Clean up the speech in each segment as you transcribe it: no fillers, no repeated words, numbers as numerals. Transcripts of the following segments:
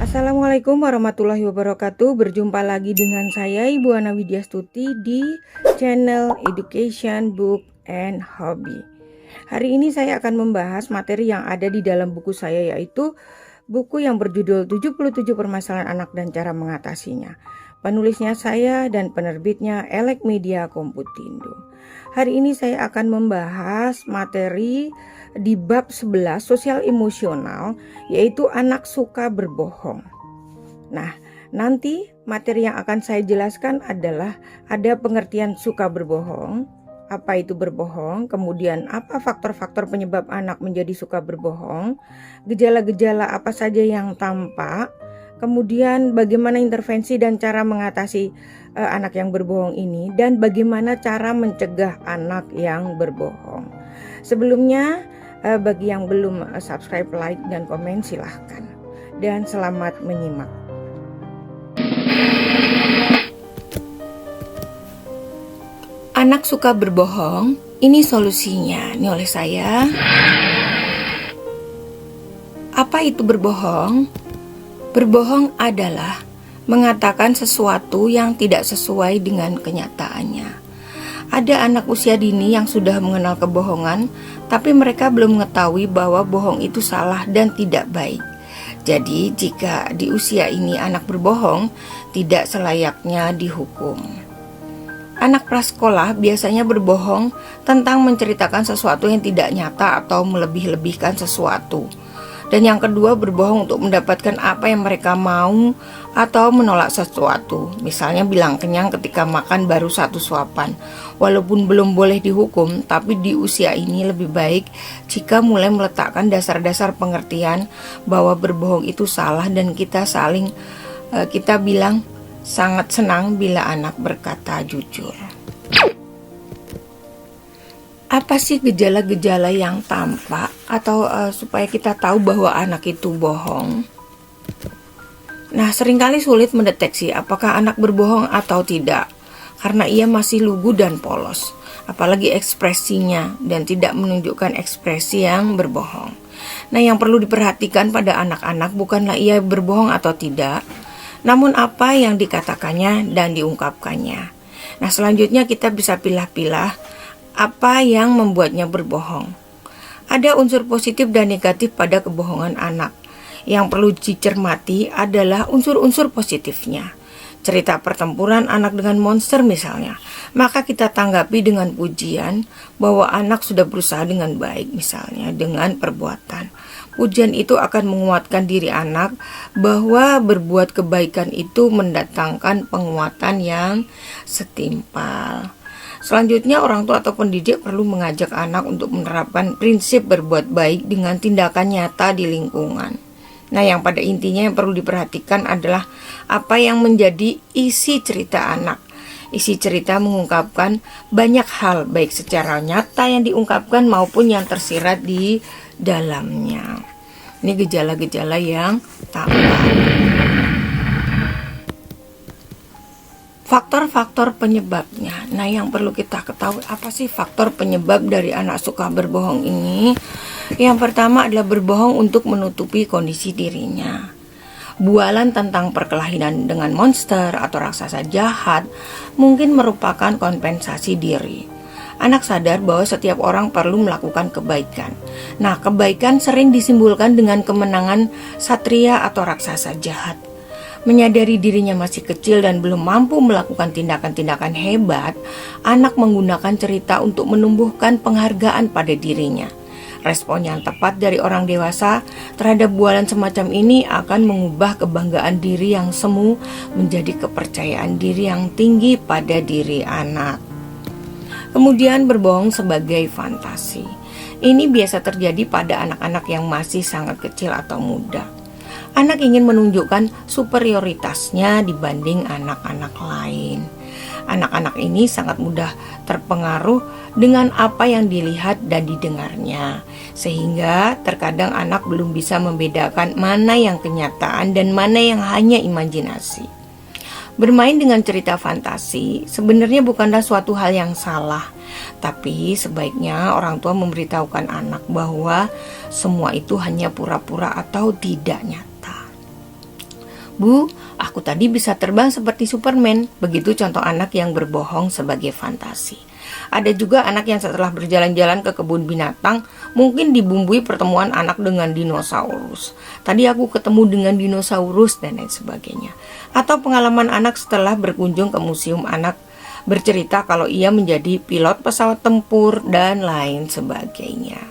Assalamualaikum warahmatullahi wabarakatuh. Berjumpa lagi dengan saya Ibu Ana Widyastuti di channel Education Book and Hobby. Hari ini saya akan membahas materi yang ada di dalam buku saya, yaitu buku yang berjudul 77 Permasalahan Anak dan Cara Mengatasinya. Penulisnya saya dan penerbitnya Elek Media Komputindo. Hari ini saya akan membahas materi di bab 11 sosial emosional, yaitu anak suka berbohong. Nah, nanti materi yang akan saya jelaskan adalah ada pengertian suka berbohong, apa itu berbohong, kemudian apa faktor-faktor penyebab anak menjadi suka berbohong, gejala-gejala apa saja yang tampak, kemudian bagaimana intervensi dan cara mengatasi anak yang berbohong ini, dan bagaimana cara mencegah anak yang berbohong. Sebelumnya, bagi yang belum subscribe, like, dan komen silahkan. Dan selamat menyimak. Anak suka berbohong, ini solusinya. Ini oleh saya. Apa itu berbohong? Berbohong adalah mengatakan sesuatu yang tidak sesuai dengan kenyataannya. Ada anak usia dini yang sudah mengenal kebohongan, tapi mereka belum mengetahui bahwa bohong itu salah dan tidak baik. Jadi, jika di usia ini anak berbohong, tidak selayaknya dihukum. Anak prasekolah biasanya berbohong tentang menceritakan sesuatu yang tidak nyata atau melebih-lebihkan sesuatu. Dan yang kedua, berbohong untuk mendapatkan apa yang mereka mau atau menolak sesuatu. Misalnya bilang kenyang ketika makan baru satu suapan. Walaupun belum boleh dihukum, tapi di usia ini lebih baik jika mulai meletakkan dasar-dasar pengertian bahwa berbohong itu salah, dan kita bilang sangat senang bila anak berkata jujur. Apa sih gejala-gejala yang tampak atau supaya kita tahu bahwa anak itu bohong? Nah, seringkali sulit mendeteksi apakah anak berbohong atau tidak, karena ia masih lugu dan polos, apalagi ekspresinya, dan tidak menunjukkan ekspresi yang berbohong. Nah, yang perlu diperhatikan pada anak-anak bukanlah ia berbohong atau tidak, namun apa yang dikatakannya dan diungkapkannya. Nah, selanjutnya kita bisa pilah-pilah apa yang membuatnya berbohong. Ada unsur positif dan negatif pada kebohongan anak. Yang perlu dicermati adalah unsur-unsur positifnya. Cerita pertempuran anak dengan monster misalnya, maka kita tanggapi dengan pujian bahwa anak sudah berusaha dengan baik, misalnya dengan perbuatan. Pujian itu akan menguatkan diri anak bahwa berbuat kebaikan itu mendatangkan penguatan yang setimpal. Selanjutnya, orang tua atau pendidik perlu mengajak anak untuk menerapkan prinsip berbuat baik dengan tindakan nyata di lingkungan. Nah, yang pada intinya yang perlu diperhatikan adalah apa yang menjadi isi cerita anak. Isi cerita mengungkapkan banyak hal, baik secara nyata yang diungkapkan maupun yang tersirat di dalamnya. Ini gejala-gejala yang tampak. Faktor-faktor penyebabnya. Nah, yang perlu kita ketahui, apa sih faktor penyebab dari anak suka berbohong ini? Yang pertama adalah berbohong untuk menutupi kondisi dirinya. Bualan tentang perkelahian dengan monster atau raksasa jahat mungkin merupakan kompensasi diri. Anak sadar bahwa setiap orang perlu melakukan kebaikan. Nah, kebaikan sering disimbolkan dengan kemenangan satria atau raksasa jahat. Menyadari dirinya masih kecil dan belum mampu melakukan tindakan-tindakan hebat, anak menggunakan cerita untuk menumbuhkan penghargaan pada dirinya. Respon yang tepat dari orang dewasa terhadap bualan semacam ini akan mengubah kebanggaan diri yang semu menjadi kepercayaan diri yang tinggi pada diri anak. Kemudian berbohong sebagai fantasi. Ini biasa terjadi pada anak-anak yang masih sangat kecil atau muda. Anak ingin menunjukkan superioritasnya dibanding anak-anak lain. Anak-anak ini sangat mudah terpengaruh dengan apa yang dilihat dan didengarnya, sehingga terkadang anak belum bisa membedakan mana yang kenyataan dan mana yang hanya imajinasi. Bermain dengan cerita fantasi sebenarnya bukanlah suatu hal yang salah, tapi sebaiknya orang tua memberitahukan anak bahwa semua itu hanya pura-pura atau tidak nyata. Bu, aku tadi bisa terbang seperti Superman. Begitu contoh anak yang berbohong sebagai fantasi. Ada juga anak yang setelah berjalan-jalan ke kebun binatang mungkin dibumbui pertemuan anak dengan dinosaurus. Tadi aku ketemu dengan dinosaurus dan lain sebagainya. Atau pengalaman anak setelah berkunjung ke museum anak bercerita kalau ia menjadi pilot pesawat tempur dan lain sebagainya.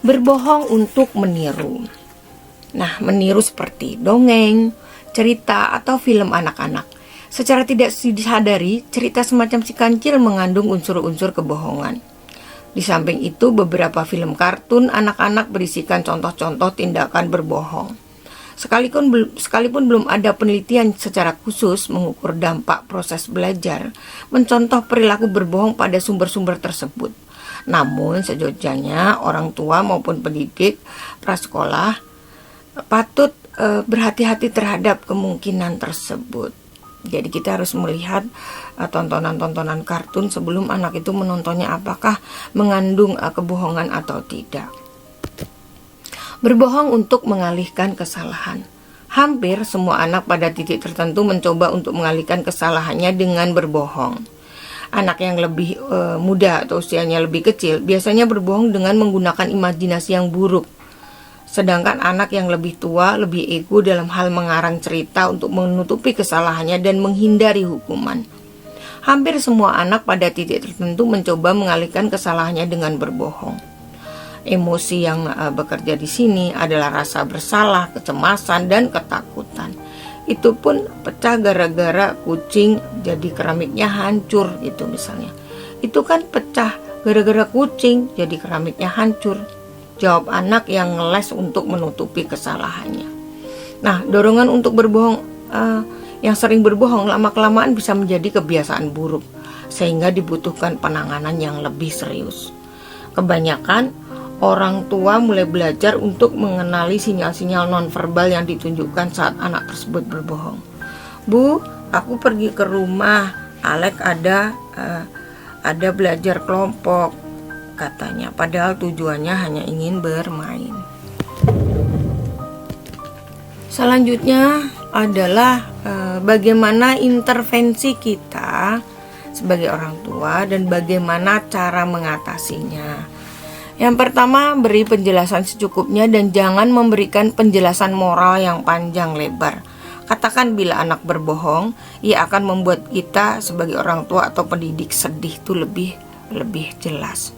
Berbohong untuk meniru. Nah, meniru seperti dongeng, cerita, atau film anak-anak. Secara tidak disadari, cerita semacam Si Kancil mengandung unsur-unsur kebohongan. Di samping itu, beberapa film kartun anak-anak berisikan contoh-contoh tindakan berbohong. Sekalipun belum ada penelitian secara khusus mengukur dampak proses belajar, mencontoh perilaku berbohong pada sumber-sumber tersebut. Namun, sejujurnya orang tua maupun pendidik prasekolah patut berhati-hati terhadap kemungkinan tersebut. Jadi kita harus melihat tontonan-tontonan kartun sebelum anak itu menontonnya apakah mengandung kebohongan atau tidak. Berbohong untuk mengalihkan kesalahan. Hampir semua anak pada titik tertentu mencoba untuk mengalihkan kesalahannya dengan berbohong. Anak yang lebih muda atau usianya lebih kecil biasanya berbohong dengan menggunakan imajinasi yang buruk. Sedangkan anak yang lebih tua lebih ego dalam hal mengarang cerita untuk menutupi kesalahannya dan menghindari hukuman. Hampir semua anak pada titik tertentu mencoba mengalihkan kesalahannya dengan berbohong. Emosi yang bekerja di sini adalah rasa bersalah, kecemasan, dan ketakutan. Itu pun pecah gara-gara kucing jadi keramiknya hancur gitu misalnya. Itu kan pecah gara-gara kucing jadi keramiknya hancur. Jawab anak yang ngeles untuk menutupi kesalahannya. Nah, dorongan untuk berbohong yang sering berbohong lama-kelamaan bisa menjadi kebiasaan buruk, sehingga dibutuhkan penanganan yang lebih serius. Kebanyakan orang tua mulai belajar untuk mengenali sinyal-sinyal nonverbal yang ditunjukkan saat anak tersebut berbohong. Bu, aku pergi ke rumah, Alek ada belajar kelompok, katanya, padahal tujuannya hanya ingin bermain. Selanjutnya adalah bagaimana intervensi kita sebagai orang tua dan bagaimana cara mengatasinya. Yang pertama, beri penjelasan secukupnya dan jangan memberikan penjelasan moral yang panjang lebar. Katakan bila anak berbohong, ia akan membuat kita sebagai orang tua atau pendidik sedih itu lebih jelas.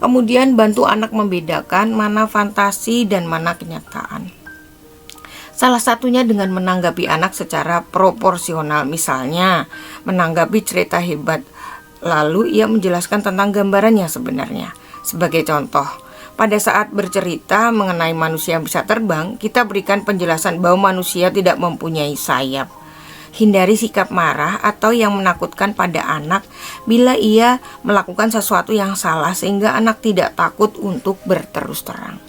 Kemudian bantu anak membedakan mana fantasi dan mana kenyataan. Salah satunya dengan menanggapi anak secara proporsional. Misalnya, menanggapi cerita hebat, lalu ia menjelaskan tentang gambarannya sebenarnya. Sebagai contoh, pada saat bercerita mengenai manusia yang bisa terbang, kita berikan penjelasan bahwa manusia tidak mempunyai sayap. Hindari sikap marah atau yang menakutkan pada anak bila ia melakukan sesuatu yang salah sehingga anak tidak takut untuk berterus terang.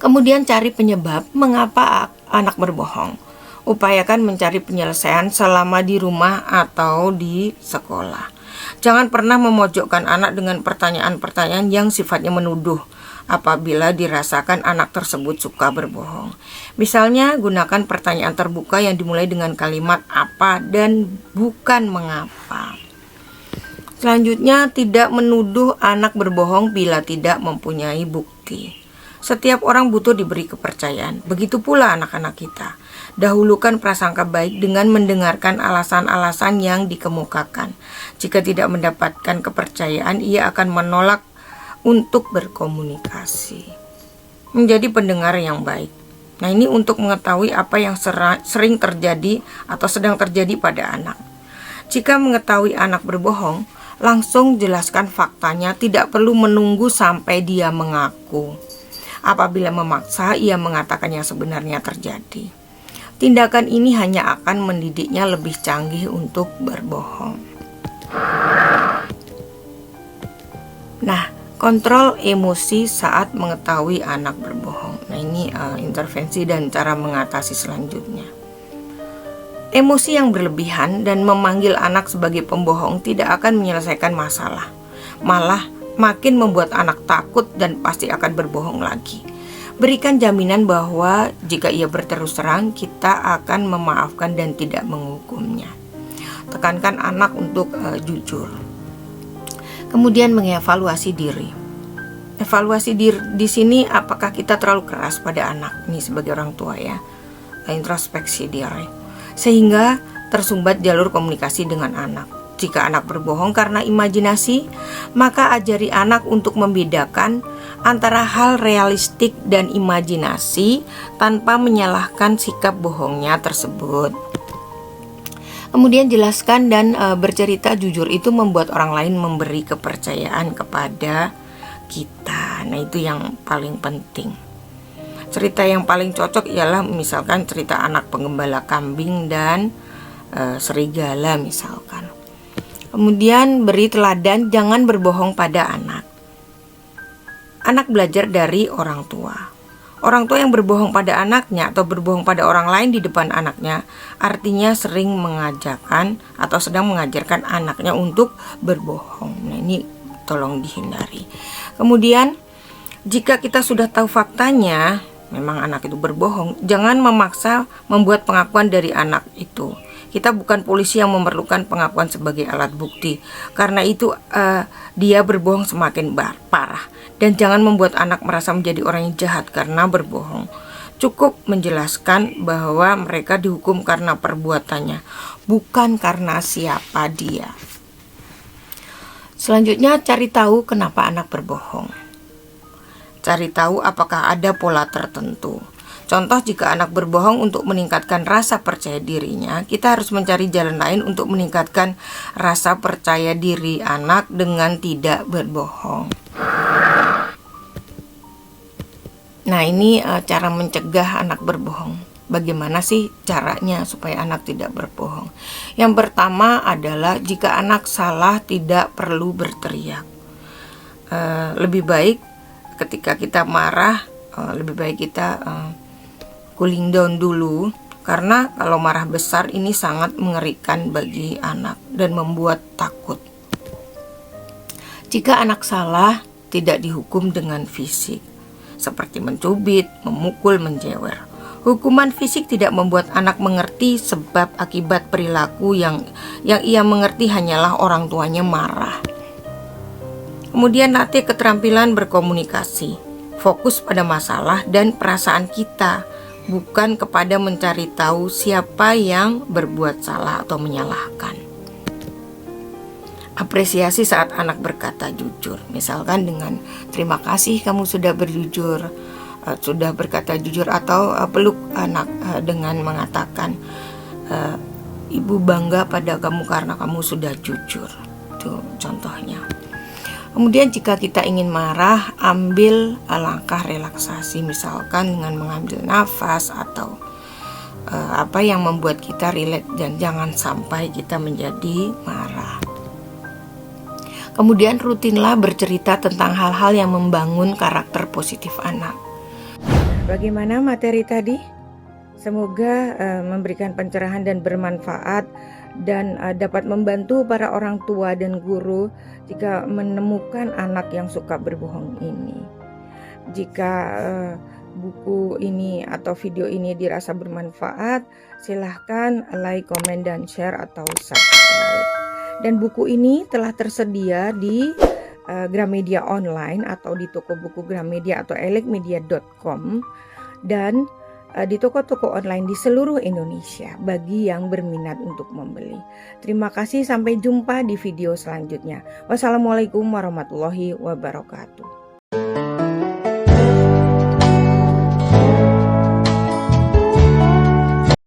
Kemudian cari penyebab mengapa anak berbohong. Upayakan mencari penyelesaian selama di rumah atau di sekolah. Jangan pernah memojokkan anak dengan pertanyaan-pertanyaan yang sifatnya menuduh apabila dirasakan anak tersebut suka berbohong. Misalnya, gunakan pertanyaan terbuka yang dimulai dengan kalimat apa dan bukan mengapa. Selanjutnya, tidak menuduh anak berbohong bila tidak mempunyai bukti. Setiap orang butuh diberi kepercayaan, begitu pula anak-anak kita. Dahulukan prasangka baik dengan mendengarkan alasan-alasan yang dikemukakan. Jika tidak mendapatkan kepercayaan, ia akan menolak untuk berkomunikasi. Menjadi pendengar yang baik. Nah, ini untuk mengetahui apa yang sering terjadi atau sedang terjadi pada anak. Jika mengetahui anak berbohong, langsung jelaskan faktanya, tidak perlu menunggu sampai dia mengaku. Apabila memaksa, ia mengatakan yang sebenarnya terjadi. Tindakan ini hanya akan mendidiknya lebih canggih untuk berbohong. Nah, kontrol emosi saat mengetahui anak berbohong. Nah, ini intervensi dan cara mengatasi selanjutnya. Emosi yang berlebihan dan memanggil anak sebagai pembohong tidak akan menyelesaikan masalah. Malah makin membuat anak takut dan pasti akan berbohong lagi. Berikan jaminan bahwa jika ia berterus terang, kita akan memaafkan dan tidak menghukumnya. Tekankan anak untuk jujur. Kemudian mengevaluasi diri. Evaluasi diri di sini, apakah kita terlalu keras pada anak ini sebagai orang tua ya. Introspeksi diri. Sehingga tersumbat jalur komunikasi dengan anak. Jika anak berbohong karena imajinasi, maka ajari anak untuk membedakan antara hal realistik dan imajinasi tanpa menyalahkan sikap bohongnya tersebut. Kemudian jelaskan dan bercerita jujur itu membuat orang lain memberi kepercayaan kepada kita. Nah, itu yang paling penting. Cerita yang paling cocok ialah misalkan cerita anak penggembala kambing dan serigala misalkan. Kemudian beri teladan, jangan berbohong pada anak. Anak belajar dari orang tua. Orang tua yang berbohong pada anaknya atau berbohong pada orang lain di depan anaknya, artinya sering mengajarkan atau sedang mengajarkan anaknya untuk berbohong. Nah, ini tolong dihindari. Kemudian, jika kita sudah tahu faktanya, memang anak itu berbohong, jangan memaksa membuat pengakuan dari anak itu. Kita bukan polisi yang memerlukan pengakuan sebagai alat bukti. Karena itu dia berbohong semakin parah. Dan jangan membuat anak merasa menjadi orang yang jahat karena berbohong. Cukup menjelaskan bahwa mereka dihukum karena perbuatannya, bukan karena siapa dia. Selanjutnya, cari tahu kenapa anak berbohong. Cari tahu apakah ada pola tertentu. Contoh, jika anak berbohong untuk meningkatkan rasa percaya dirinya, kita harus mencari jalan lain untuk meningkatkan rasa percaya diri anak dengan tidak berbohong. Nah, ini cara mencegah anak berbohong. Bagaimana sih caranya supaya anak tidak berbohong? Yang pertama adalah jika anak salah tidak perlu berteriak. Lebih baik ketika kita marah, lebih baik kita cooling down dulu, karena kalau marah besar ini sangat mengerikan bagi anak dan membuat takut. Jika anak salah, tidak dihukum dengan fisik seperti mencubit, memukul, menjewer. Hukuman fisik tidak membuat anak mengerti sebab akibat perilaku yang ia mengerti hanyalah orang tuanya marah. Kemudian latih keterampilan berkomunikasi. Fokus pada masalah dan perasaan kita, bukan kepada mencari tahu siapa yang berbuat salah atau menyalahkan. Apresiasi saat anak berkata jujur, misalkan dengan terima kasih kamu sudah berkata jujur, atau peluk anak dengan mengatakan ibu bangga pada kamu karena kamu sudah jujur. Itu contohnya. Kemudian jika kita ingin marah, ambil langkah relaksasi, misalkan dengan mengambil nafas atau apa yang membuat kita rileks, dan jangan sampai kita menjadi marah. Kemudian rutinlah bercerita tentang hal-hal yang membangun karakter positif anak. Bagaimana materi tadi? Semoga memberikan pencerahan dan bermanfaat, dan dapat membantu para orang tua dan guru jika menemukan anak yang suka berbohong ini. Jika buku ini atau video ini dirasa bermanfaat, silahkan like, komen, dan share atau subscribe. Dan buku ini telah tersedia di Gramedia online atau di toko buku Gramedia atau elekmedia.com, dan di toko-toko online di seluruh Indonesia bagi yang berminat untuk membeli. Terima kasih, sampai jumpa di video selanjutnya. Wassalamualaikum warahmatullahi wabarakatuh.